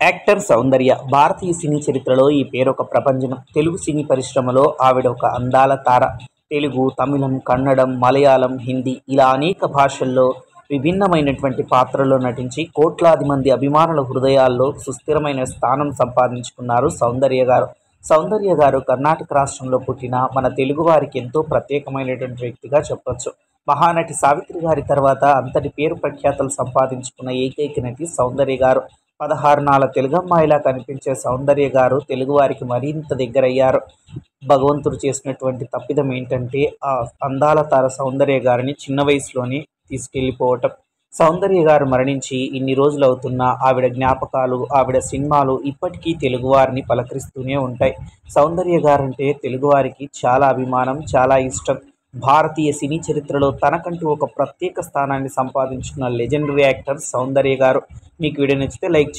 Actor సౌందర్య భారతీయ సినీ చరిత్రలో ఈ పేరు ఒక ప్రపంచం. తెలుగు సినీ పరిశ్రమలో ఆవిడ ఒక అందాల తార. తెలుగు, తమిళం, కన్నడం, మలయాళం, హిందీ ఇలా అనేక భాషల్లో విభిన్నమైనటువంటి పాత్రల్లో నటించి కోట్లాది మంది అభిమానుల హృదయాల్లో సుస్థిరమైన స్థానం సంపాదించుకున్నారు సౌందర్య గారు. సౌందర్య గారు కర్ణాటక రాష్ట్రంలో పుట్టిన మన తెలుగు వారికి ఎంతో ప్రత్యేకమైనటువంటి వ్యక్తిగా చెప్పొచ్చు. మహానటి సావిత్రి గారి తర్వాత అంతటి పేరు ప్రఖ్యాతలు సంపాదించుకున్న ఏకైక నటి సౌందర్య గారు. 16 నాళ్ళ తెలుగమ్మాయిలా కనిపించే సౌందర్య గారు తెలుగువారికి మరింత దగ్గరయ్యారు. భగవంతుడు చేసినటువంటి తప్పిదం ఏంటంటే ఆ అందాల తార సౌందర్య గారిని చిన్న వయసులోనే తీసుకెళ్ళిపోవటం. సౌందర్య గారు మరణించి ఇన్ని రోజులు అవుతున్నా ఆవిడ జ్ఞాపకాలు, ఆవిడ సినిమాలు ఇప్పటికీ తెలుగువారిని పలకరిస్తూనే ఉంటాయి. సౌందర్య గారంటే తెలుగువారికి చాలా అభిమానం, చాలా ఇష్టం. భారతీయ సినీ చరిత్రలో తనకంటూ ఒక ప్రత్యేక స్థానాన్ని సంపాదించుకున్న లెజెండరీ యాక్టర్ సౌందర్య గారు. మీకు వీడియో నచ్చితే లైక్ చేయండి.